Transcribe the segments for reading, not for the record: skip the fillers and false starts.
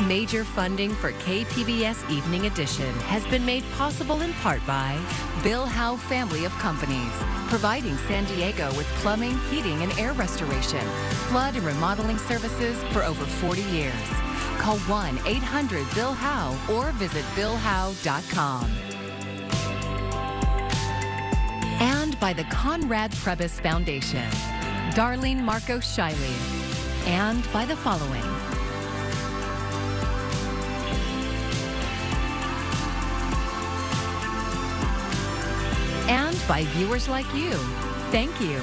Major funding for KPBS Evening Edition has been made possible in part by Bill Howe Family of Companies, providing San Diego with plumbing, heating, and air restoration, flood and remodeling services for over 40 years. Call 1-800-BILL-HOWE or visit billhowe.com. And by the Conrad Trebas Foundation, Darlene Marcos Shiley, and by the following. And by viewers like you. Thank you.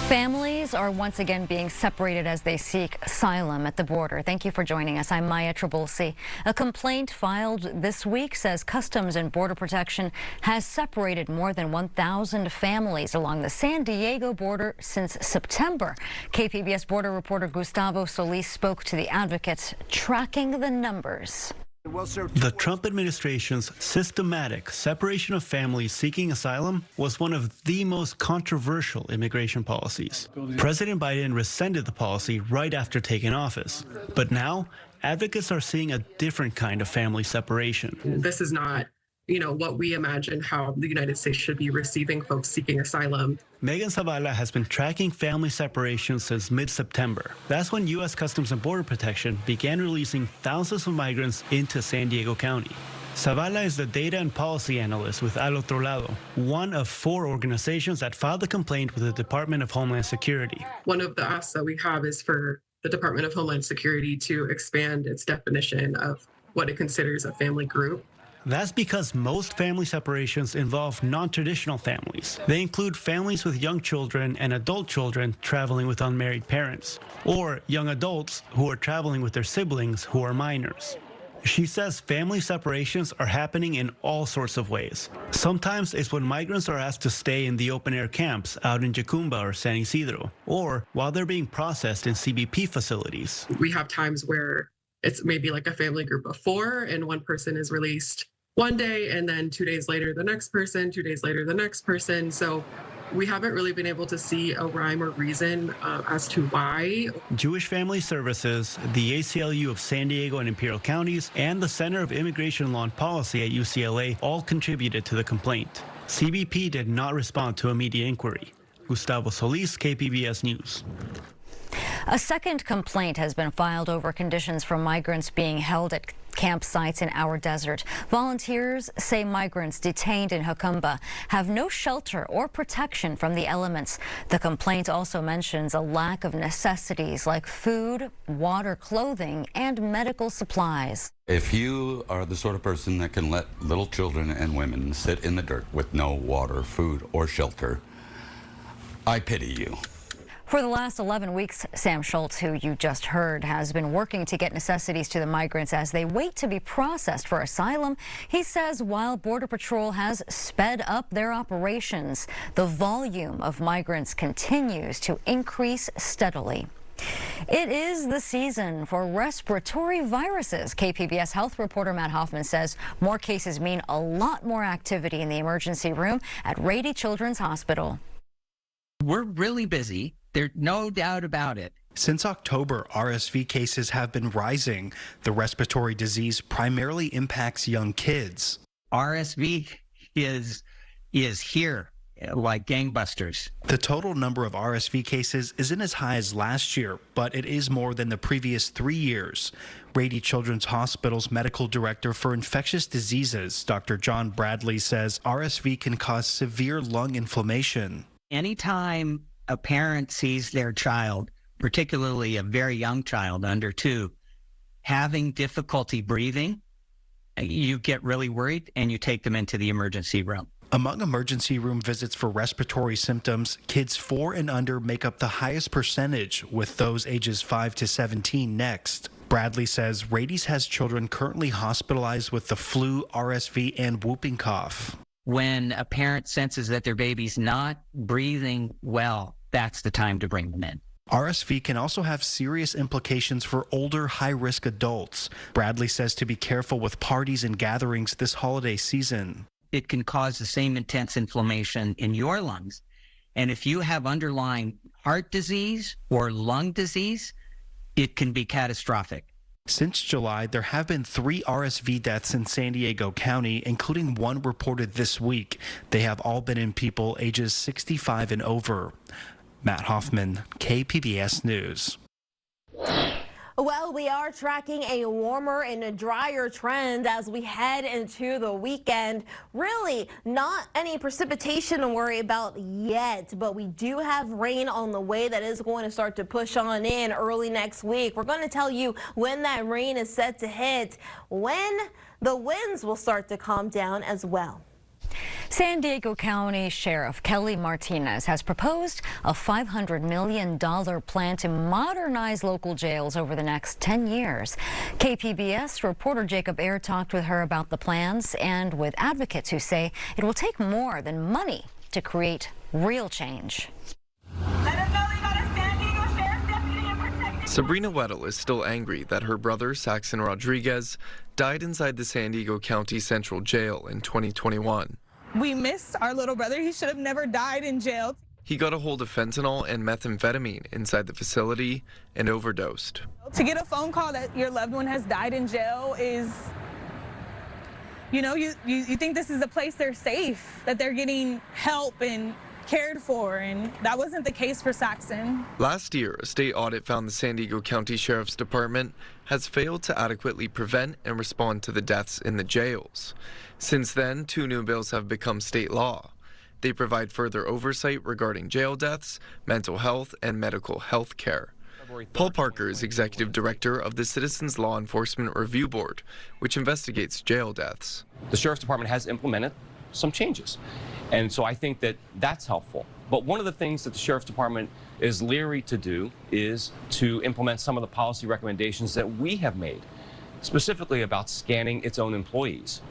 Families are once again being separated as they seek asylum at the border. Thank you for joining us. I'm Maya Trabulsi. A complaint filed this week says Customs and Border Protection has separated more than 1,000 families along the San Diego border since September. KPBS border reporter Gustavo Solis spoke to the advocates tracking the numbers. The Trump administration's systematic separation of families seeking asylum was one of the most controversial immigration policies. President Biden rescinded the policy right after taking office. But now, advocates are seeing a different kind of family separation. This is not, what we imagine how the United States should be receiving folks seeking asylum. Megan Zavala has been tracking family separations since mid-September. That's when U.S. Customs and Border Protection began releasing thousands of migrants into San Diego County. Zavala is the data and policy analyst with Al Otro Lado, one of 4 organizations that filed a complaint with the Department of Homeland Security. One of the asks that we have is for the Department of Homeland Security to expand its definition of what it considers a family group. That's because most family separations involve non-traditional families. They include families with young children and adult children traveling with unmarried parents, or young adults who are traveling with their siblings who are minors. She says family separations are happening in all sorts of ways. Sometimes it's when migrants are asked to stay in the open-air camps out in Yacumba or San Isidro, or while they're being processed in CBP facilities. We have times where it's maybe like a family group of 4 and one person is released one day and then 2 days later the next person, 2 days later the next person. So we haven't really been able to see a rhyme or reason as to why. Jewish Family Services, the ACLU of San Diego and Imperial Counties, and the Center of Immigration Law and Policy at UCLA all contributed to the complaint. CBP did not respond to a media inquiry. Gustavo Solis, KPBS News. A second complaint has been filed over conditions for migrants being held at campsites in our desert. Volunteers say migrants detained in Yacumba have no shelter or protection from the elements. The complaint also mentions a lack of necessities like food, water, clothing, and medical supplies. If you are the sort of person that can let little children and women sit in the dirt with no water, food, or shelter, I pity you. For the last 11 weeks, Sam Schultz, who you just heard, has been working to get necessities to the migrants as they wait to be processed for asylum. He says while Border Patrol has sped up their operations, the volume of migrants continues to increase steadily. It is the season for respiratory viruses. KPBS health reporter Matt Hoffman says more cases mean a lot more activity in the emergency room at Rady Children's Hospital. We're really busy. There's no doubt about it. Since October, RSV cases have been rising. The respiratory disease primarily impacts young kids. RSV is here like gangbusters. The total number of RSV cases isn't as high as last year, but it is more than the previous 3 years. Rady Children's Hospital's medical director for infectious diseases, Dr. John Bradley, says RSV can cause severe lung inflammation. Anytime a parent sees their child, particularly a very young child under 2, having difficulty breathing, you get really worried and you take them into the emergency room. Among emergency room visits for respiratory symptoms, kids 4 and under make up the highest percentage, with those ages 5 to 17 next. Bradley says Rady's has children currently hospitalized with the flu, RSV, and whooping cough. When a parent senses that their baby's not breathing well, that's the time to bring them in. RSV can also have serious implications for older, high-risk adults. Bradley says to be careful with parties and gatherings this holiday season. It can cause the same intense inflammation in your lungs And if you have underlying heart disease or lung disease, it can be catastrophic. Since July, there have been 3 RSV deaths in San Diego County, including one reported this week. They have all been in people ages 65 and over. Matt Hoffman, KPBS News. Well, we are tracking a warmer and a drier trend as we head into the weekend. Really not any precipitation to worry about yet, but we do have rain on the way that is going to start to push on in early next week. We're going to tell you when that rain is set to hit, when the winds will start to calm down as well. San Diego County Sheriff Kelly Martinez has proposed a $500 million plan to modernize local jails over the next 10 years. KPBS reporter Jacob Ayer talked with her about the plans and with advocates who say it will take more than money to create real change. Sabrina Weddle is still angry that her brother, Saxon Rodriguez, died inside the San Diego County Central Jail in 2021. We miss our little brother. He should have never died in jail. He got a hold of fentanyl and methamphetamine inside the facility and overdosed. To get a phone call that your loved one has died in jail is, you know, you think this is a place they're safe, that they're getting help and cared for, and that wasn't the case for Saxon. Last year, a state audit found the San Diego County Sheriff's Department has failed to adequately prevent and respond to the deaths in the jails. Since then, 2 new bills have become state law. They provide further oversight regarding jail deaths, mental health, and medical health care. Paul Parker is executive director of the Citizens Law Enforcement Review Board, which investigates jail deaths. The Sheriff's Department has implemented some changes, and so I think that that's helpful. But one of the things that the Sheriff's Department is leery to do is to implement some of the policy recommendations that we have made, specifically about scanning its own employees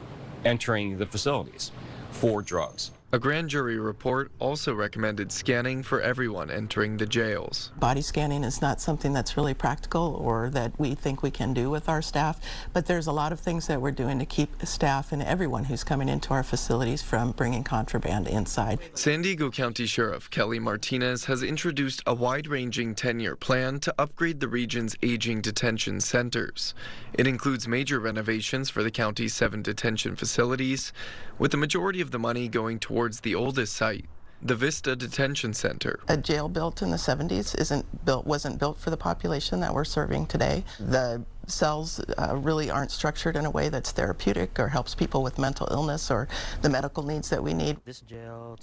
entering the facilities for drugs. A grand jury report also recommended scanning for everyone entering the jails. Body scanning is not something that's really practical or that we think we can do with our staff, but there's a lot of things that we're doing to keep staff and everyone who's coming into our facilities from bringing contraband inside. San Diego County Sheriff Kelly Martinez has introduced a wide-ranging 10-year plan to upgrade the region's aging detention centers. It includes major renovations for the county's 7 detention facilities, with the majority of the money going towards the oldest site, the Vista Detention Center. A jail built in the 70s wasn't built for the population that we're serving today. The cells really aren't structured in a way that's therapeutic or helps people with mental illness or the medical needs that we need.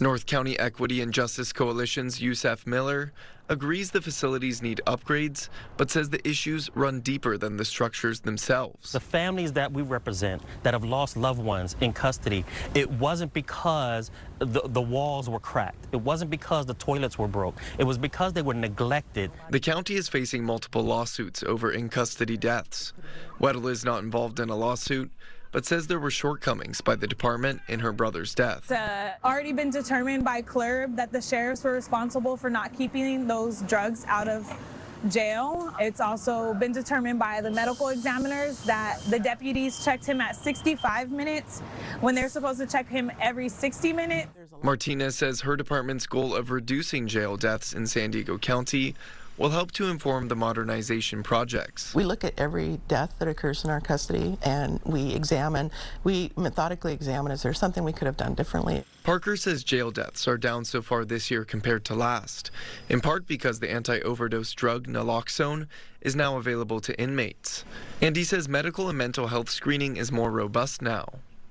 North County Equity and Justice Coalition's Yusef Miller agrees the facilities need upgrades, but says the issues run deeper than the structures themselves. The families that we represent that have lost loved ones in custody, it wasn't because the walls were cracked. It wasn't because the toilets were broke. It was because they were neglected. The county is facing multiple lawsuits over in-custody deaths. Weddle is not involved in a lawsuit, but says there were shortcomings by the department in her brother's death. It's already been determined by CLRB that the sheriffs were responsible for not keeping those drugs out of jail. It's also been determined by the medical examiners that the deputies checked him at 65 minutes when they're supposed to check him every 60 minutes. Martinez says her department's goal of reducing jail deaths in San Diego County will help to inform the modernization projects. We look at every death that occurs in our custody and we methodically examine, is there something we could have done differently? Parker says jail deaths are down so far this year compared to last, in part because the anti-overdose drug naloxone is now available to inmates. And he says medical and mental health screening is more robust now.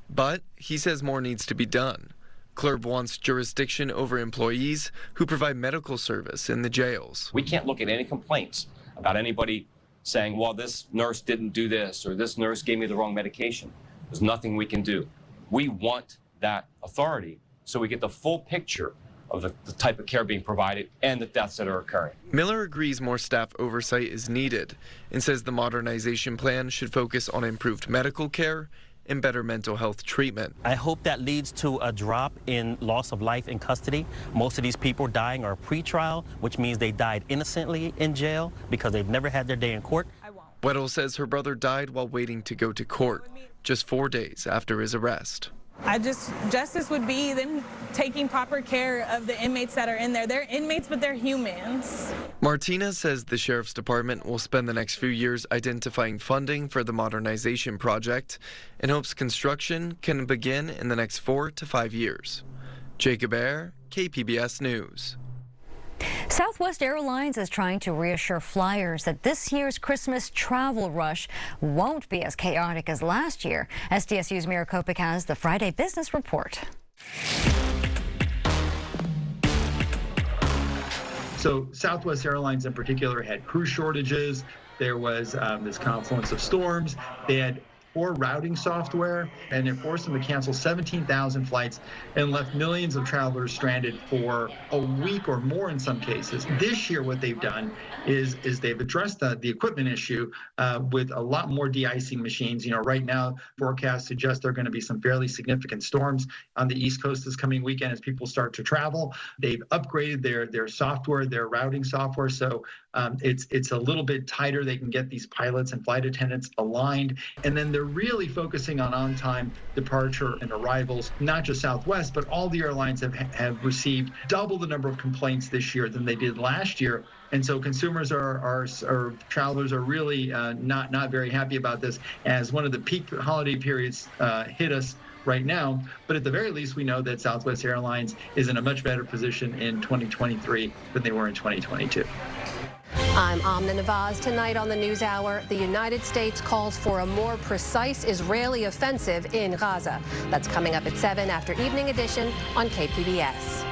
But he says more needs to be done. CLRB wants jurisdiction over employees who provide medical service in the jails. We can't look at any complaints about anybody saying, well, this nurse didn't do this or this nurse gave me the wrong medication. There's nothing we can do. We want that authority so we get the full picture of the type of care being provided and the deaths that are occurring. Miller agrees more staff oversight is needed and says the modernization plan should focus on improved medical care and better mental health treatment. I hope that leads to a drop in loss of life in custody. Most of these people dying are pre-trial, which means they died innocently in jail because they've never had their day in court. Weddle says her brother died while waiting to go to court, just 4 days after his arrest. Justice would be them taking proper care of the inmates that are in there. They're inmates, but they're humans. Martina says the Sheriff's Department will spend the next few years identifying funding for the modernization project and hopes construction can begin in the next 4 to 5 years. Jacob Ayer, KPBS News. Southwest Airlines is trying to reassure flyers that this year's Christmas travel rush won't be as chaotic as last year. SDSU's Mira Kopik has the Friday Business Report. So Southwest Airlines in particular had crew shortages. There was this confluence of storms. They had poor routing software, and it forced them to cancel 17,000 flights and left millions of travelers stranded for a week or more in some cases. This year, what they've done is they've addressed the equipment issue with a lot more de-icing machines. You know, right now, forecasts suggest there are going to be some fairly significant storms on the East Coast this coming weekend as people start to travel. They've upgraded their software, their routing software, so it's a little bit tighter. They can get these pilots and flight attendants aligned, and then they're really focusing on time departure and arrivals. Not just Southwest, but all the airlines have received double the number of complaints this year than they did last year. And so consumers or travelers are really not very happy about this, as one of the peak holiday periods hit us right now. But at the very least, we know that Southwest Airlines is in a much better position in 2023 than they were in 2022. I'm Amna Nawaz. Tonight on the NewsHour, the United States calls for a more precise Israeli offensive in Gaza. That's coming up at 7 after Evening Edition on KPBS.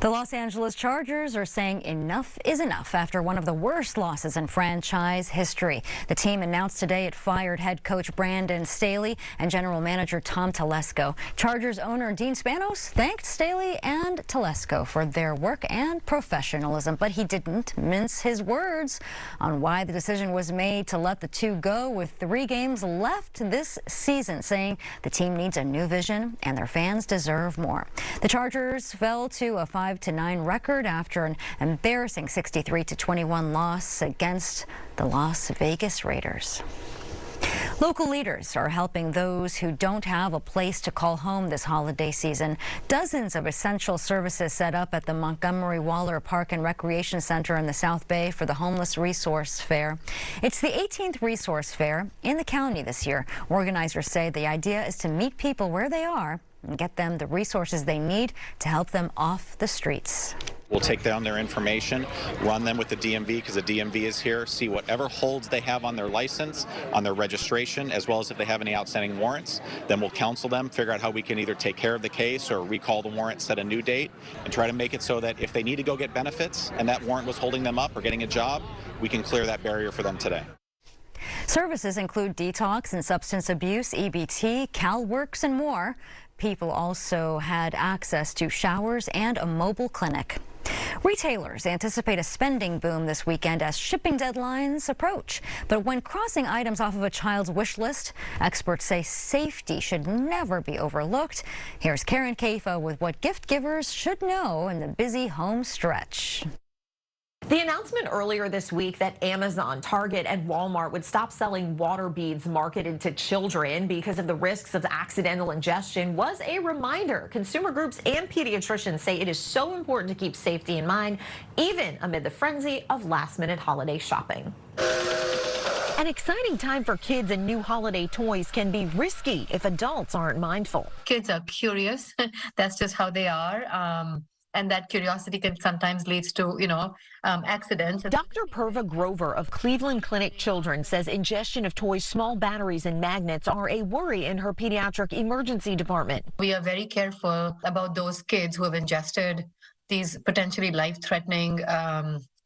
The Los Angeles Chargers are saying enough is enough after one of the worst losses in franchise history. The team announced today it fired head coach Brandon Staley and general manager Tom Telesco. Chargers owner Dean Spanos thanked Staley and Telesco for their work and professionalism, but he didn't mince his words on why the decision was made to let the two go with 3 games left this season, saying the team needs a new vision and their fans deserve more. The Chargers fell to a 5-9 record after an embarrassing 63-21 loss against the Las Vegas Raiders. Local leaders are helping those who don't have a place to call home this holiday season. Dozens of essential services set up at the Montgomery Waller Park and Recreation Center in the South Bay for the Homeless Resource Fair. It's the 18th Resource Fair in the county this year. Organizers say the idea is to meet people where they are and get them the resources they need to help them off the streets. We'll take down their information, run them with the DMV because the DMV is here, see whatever holds they have on their license, on their registration, as well as if they have any outstanding warrants. Then we'll counsel them, figure out how we can either take care of the case or recall the warrant, set a new date, and try to make it so that if they need to go get benefits and that warrant was holding them up or getting a job, we can clear that barrier for them today. Services include detox and substance abuse, EBT, CalWorks, and more. People also had access to showers and a mobile clinic. Retailers anticipate a spending boom this weekend as shipping deadlines approach. But when crossing items off of a child's wish list, experts say safety should never be overlooked. Here's Karen Kafo with what gift givers should know in the busy home stretch. The announcement earlier this week that Amazon, Target, and Walmart would stop selling water beads marketed to children because of the risks of accidental ingestion was a reminder. Consumer groups and pediatricians say it is so important to keep safety in mind, even amid the frenzy of last-minute holiday shopping. An exciting time for kids and new holiday toys can be risky if adults aren't mindful. Kids are curious. That's just how they are. And that curiosity can sometimes lead to, accidents. Dr. Purva Grover of Cleveland Clinic Children says ingestion of toys, small batteries, and magnets are a worry in her pediatric emergency department. We are very careful about those kids who have ingested these potentially life-threatening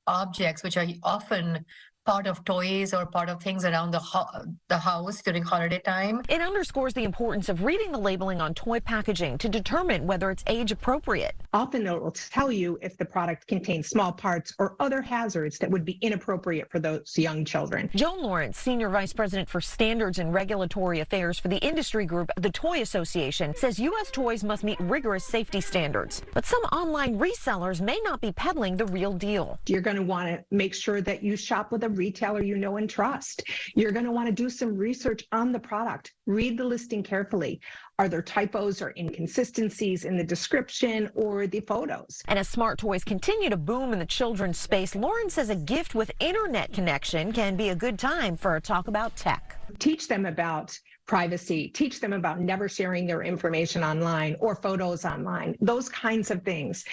objects, which are often part of toys or part of things around the house during holiday time. It underscores the importance of reading the labeling on toy packaging to determine whether it's age appropriate. Often it will tell you if the product contains small parts or other hazards that would be inappropriate for those young children. Joan Lawrence, Senior Vice President for Standards and Regulatory Affairs for the industry group, the Toy Association, says U.S. toys must meet rigorous safety standards. But some online resellers may not be peddling the real deal. You're going to want to make sure that you shop with a retailer you know and trust. You're going to want to do some research on the product. Read the listing carefully. Are there typos or inconsistencies in the description or the photos? And as smart toys continue to boom in the children's space, Lauren says a gift with internet connection can be a good time for a talk about tech. Teach them about privacy, teach them about never sharing their information online or photos online, those kinds of things.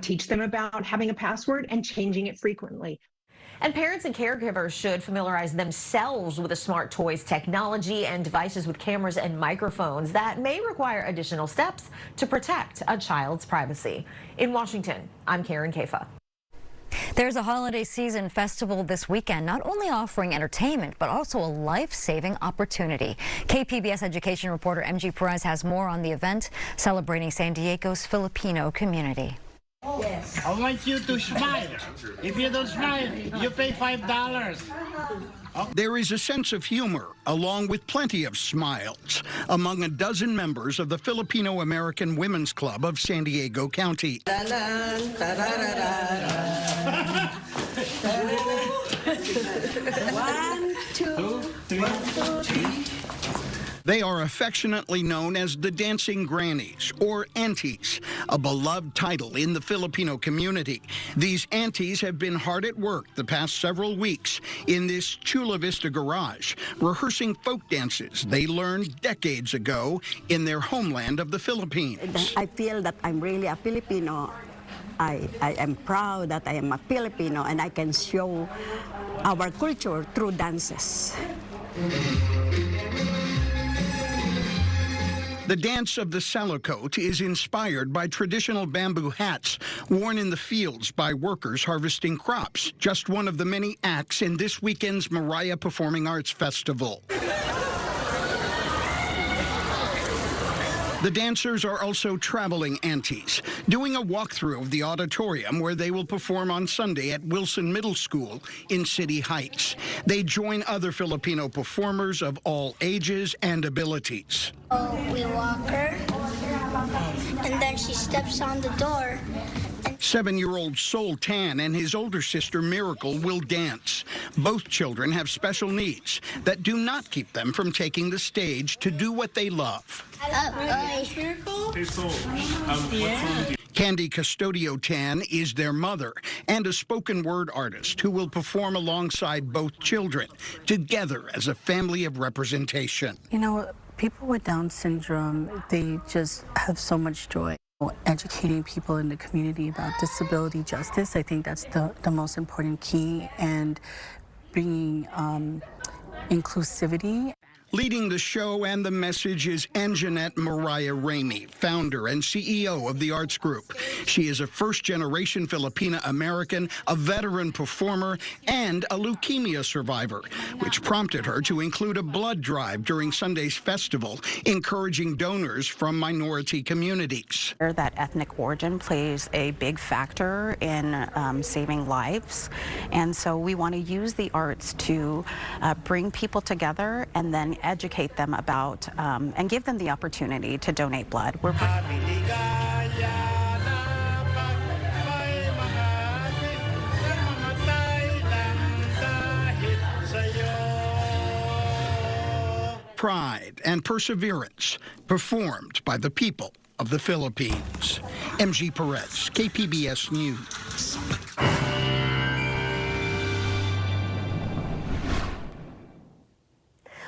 Teach them about having a password and changing it frequently. And parents and caregivers should familiarize themselves with the smart toys technology and devices with cameras and microphones that may require additional steps to protect a child's privacy. In Washington, I'm Karen Kafa. There's a holiday season festival this weekend, not only offering entertainment, but also a life-saving opportunity. KPBS education reporter MG Perez has more on the event celebrating San Diego's Filipino community. Yes. I want you to smile. If you don't smile, you pay $5. There is a sense of humor, along with plenty of smiles, among a dozen members of the Filipino American Women's Club of San Diego County. One, two, three. They are affectionately known as the Dancing Grannies, or Aunties, a beloved title in the Filipino community. These aunties have been hard at work the past several weeks in this Chula Vista garage, rehearsing folk dances they learned decades ago in their homeland of the Philippines. I feel that I'm really a Filipino. I am proud that I am a Filipino, and I can show our culture through dances. The dance of the Salakot is inspired by traditional bamboo hats worn in the fields by workers harvesting crops, just one of the many acts in this weekend's Mariah Performing Arts Festival. The dancers are also traveling aunties, doing a walkthrough of the auditorium where they will perform on Sunday at Wilson Middle School in City Heights. They join other Filipino performers of all ages and abilities. We walk her, and then she steps on the door. 7-year-old Sol Tan and his older sister Miracle will dance. Both children have special needs that do not keep them from taking the stage to do what they love. Miracle? Hey, Sol, Candy Custodio Tan is their mother and a spoken word artist who will perform alongside both children, together as a family of representation. You know, people with Down syndrome, they just have so much joy. Educating people in the community about disability justice, I think that's the most important key, and bringing inclusivity. Leading the show and the message is Anjanette Mariah Ramey, founder and CEO of the arts group. She is a first-generation Filipina-American, a veteran performer, and a leukemia survivor, which prompted her to include a blood drive during Sunday's festival, encouraging donors from minority communities. That ethnic origin plays a big factor in saving lives, and so we want to use the arts to bring people together and then educate them about and give them the opportunity to donate blood. Pride and perseverance, performed by the people of the Philippines. MG Perez, KPBS News.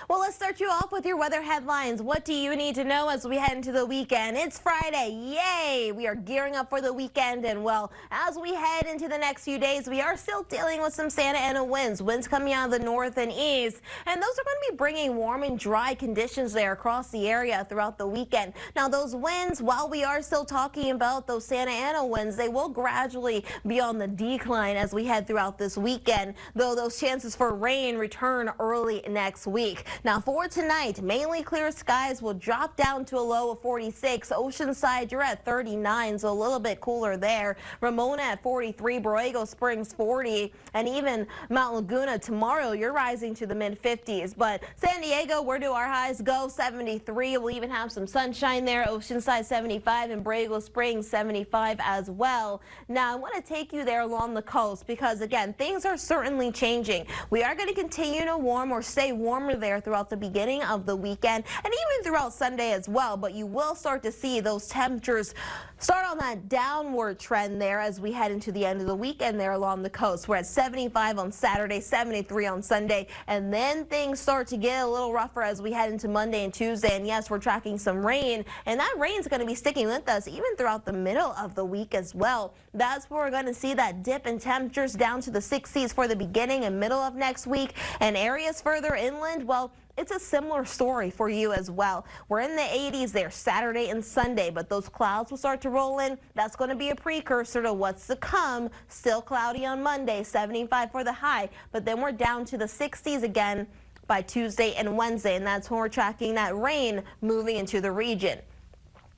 Well, let's start you off with your weather headlines. What do you need to know as we head into the weekend? It's Friday. Yay! We are gearing up for the weekend. And, well, as we head into the next few days, we are still dealing with some Santa Ana winds. Winds coming out of the north and east. And those are going to be bringing warm and dry conditions there across the area throughout the weekend. Now, those winds, while we are still talking about those Santa Ana winds, they will gradually be on the decline as we head throughout this weekend, though those chances for rain return early next week. Now, for for tonight, mainly clear skies will drop down to a low of 46. Oceanside, you're at 39, so a little bit cooler there. Ramona at 43, Borrego Springs 40, and even Mount Laguna tomorrow, you're rising to the mid-50s. But San Diego, where do our highs go? 73. We'll even have some sunshine there. Oceanside 75 and Borrego Springs 75 as well. Now, I want to take you there along the coast because, again, things are certainly changing. We are going to continue to warm or stay warmer there throughout the beginning of the weekend and even throughout Sunday as well. But you will start to see those temperatures start on that downward trend there as we head into the end of the weekend there along the coast. We're at 75 on Saturday, 73 on Sunday, and then things start to get a little rougher as we head into Monday and Tuesday. And yes, we're tracking some rain, and that rain is going to be sticking with us even throughout the middle of the week as well. That's where we're going to see that dip in temperatures down to the 60s for the beginning and middle of next week. And areas further inland, well, it's a similar story for you as well. We're in the 80s there Saturday and Sunday, but those clouds will start to roll in. That's going to be a precursor to what's to come. Still cloudy on Monday, 75 for the high, but then we're down to the 60s again by Tuesday and Wednesday, and that's when we're tracking that rain moving into the region.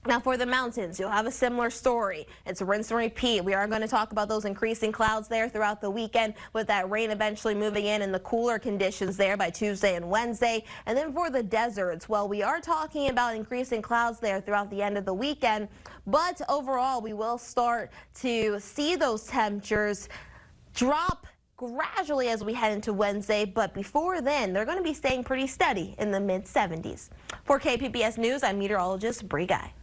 Now for the mountains, you'll have a similar story. It's rinse and repeat. We are going to talk about those increasing clouds there throughout the weekend with that rain eventually moving in and the cooler conditions there by Tuesday and Wednesday. And then for the deserts, well, we are talking about increasing clouds there throughout the end of the weekend. But overall, we will start to see those temperatures drop gradually as we head into Wednesday, but before then, they're going to be staying pretty steady in the mid-70s. For KPBS News, I'm meteorologist Bree Guy.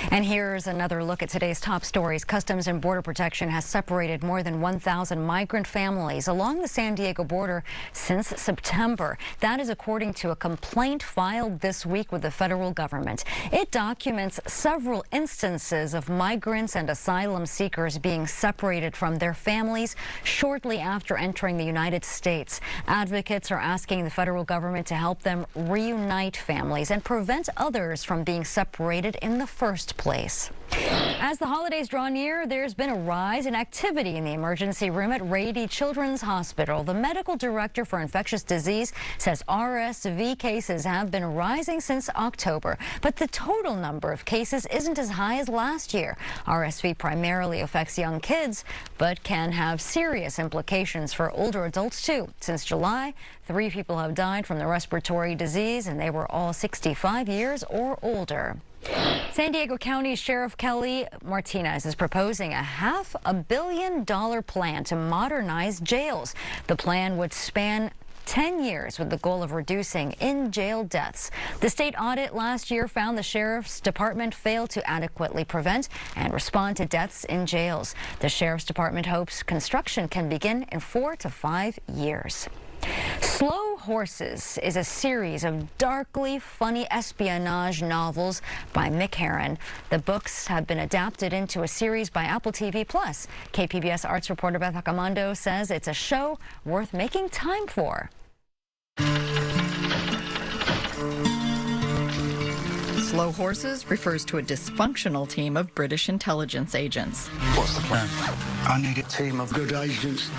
And here's another look at today's top stories. Customs and Border Protection has separated more than 1,000 migrant families along the San Diego border since September. That is according to a complaint filed this week with the federal government. It documents several instances of migrants and asylum seekers being separated from their families shortly after entering the United States. Advocates are asking the federal government to help them reunite families and prevent others from being separated in the first place. As the holidays draw near, there's been a rise in activity in the emergency room at Rady Children's Hospital. The medical director for infectious disease says RSV cases have been rising since October, but the total number of cases isn't as high as last year. RSV primarily affects young kids, but can have serious implications for older adults too. Since July, 3 people have died from the respiratory disease, and they were all 65 years or older. San Diego County Sheriff Kelly Martinez is proposing a $500 million plan to modernize jails. The plan would span 10 years with the goal of reducing in-jail deaths. The state audit last year found the Sheriff's Department failed to adequately prevent and respond to deaths in jails. The Sheriff's Department hopes construction can begin in 4 to 5 years. Slow Horses is a series of darkly funny espionage novels by Mick Herron. The books have been adapted into a series by Apple TV+. KPBS arts reporter Beth Acamando says it's a show worth making time for. Slow Horses refers to a dysfunctional team of British intelligence agents. What's the plan? I need a team of good agents,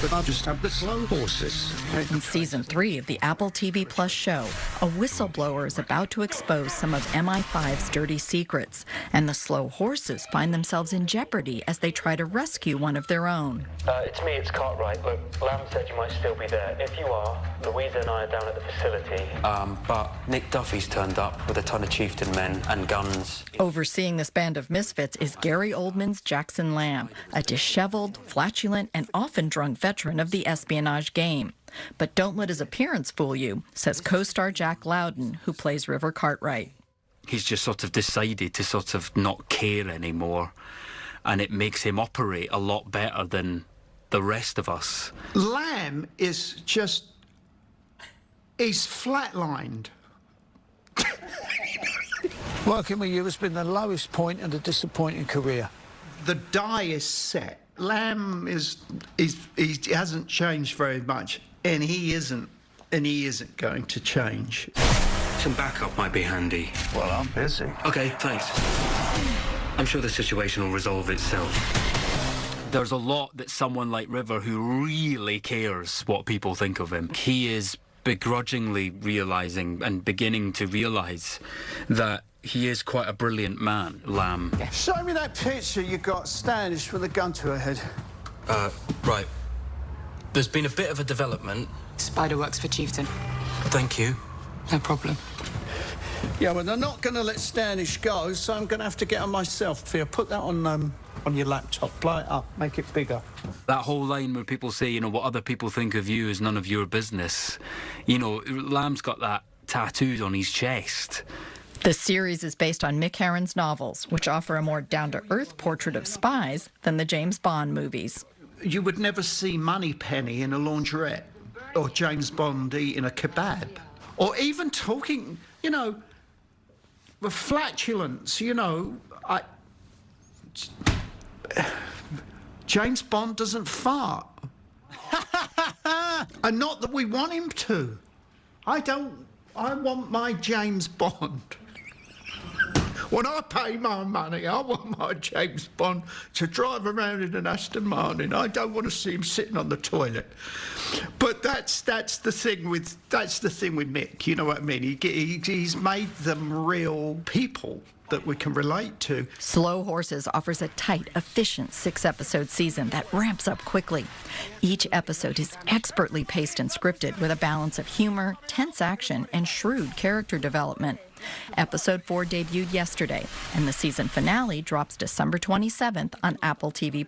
but I just have the slow horses. In Season 3 of the Apple TV Plus show, a whistleblower is about to expose some of MI5's dirty secrets, and the Slow Horses find themselves in jeopardy as they try to rescue one of their own. It's me, it's Cartwright. Look, Lamb said you might still be there. If you are, Louisa and I are down at the facility. But Nick Duffy's turned up with a ton of chieftain men and guns. Overseeing this band of misfits is Gary Oldman's Jackson Lamb, a disheveled, flatulent, and often drunk veteran of the espionage game. But don't let his appearance fool you, says co-star Jack Loudon, who plays River Cartwright. He's just sort of decided to sort of not care anymore, and it makes him operate a lot better than the rest of us. Lamb is just... he's flatlined. Working with you has been the lowest point in a disappointing career. The die is set. Lamb he hasn't changed very much, and he isn't going to change. Some backup might be handy. Well, I'm busy. Okay, thanks. I'm sure the situation will resolve itself. There's a lot that someone like River, who really cares what people think of him, he is begrudgingly realising and beginning to realise that he is quite a brilliant man, Lamb. Show me that picture you got Standish with a gun to her head. Right. There's been a bit of a development. Spider works for Chieftain. Thank you. No problem. Yeah, well, they're not going to let Standish go, so I'm going to have to get on myself. Here, put that on your laptop. Blow it up. Make it bigger. That whole line where people say, you know, what other people think of you is none of your business. You know, Lamb's got that tattooed on his chest. The series is based on Mick Herron's novels, which offer a more down-to-earth portrait of spies than the James Bond movies. You would never see Moneypenny in a laundrette, or James Bond eating a kebab, or even talking, you know, with flatulence, you know. James Bond doesn't fart. And not that we want him to. I want my James Bond. When I pay my money, I want my James Bond to drive around in an Aston Martin. I don't want to see him sitting on the toilet. But that's the thing with Mick. You know what I mean? He's made them real people that we can relate to. Slow Horses offers a tight, efficient 6-episode season that ramps up quickly. Each episode is expertly paced and scripted with a balance of humor, tense action, and shrewd character development. Episode 4 debuted yesterday, and the season finale drops December 27th on Apple TV+.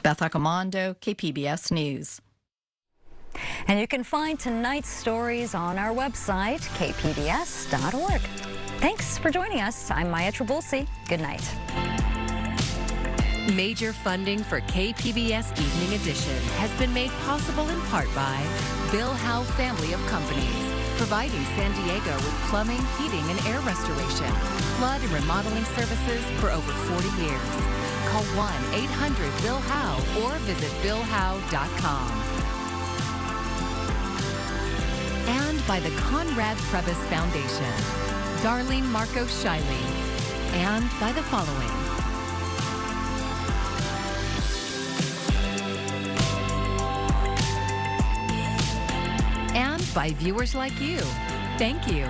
Beth Accomando, KPBS News. And you can find tonight's stories on our website, kpbs.org. Thanks for joining us. I'm Maya Trabulsi. Good night. Major funding for KPBS Evening Edition has been made possible in part by Bill Howe Family of Companies, providing San Diego with plumbing, heating, and air restoration, flood and remodeling services for over 40 years. Call 1-800-BILL-HOWE or visit BillHowe.com. And by the Conrad Prebys Foundation, Darlene Marco Shiley, and by the following. And by viewers like you. Thank you.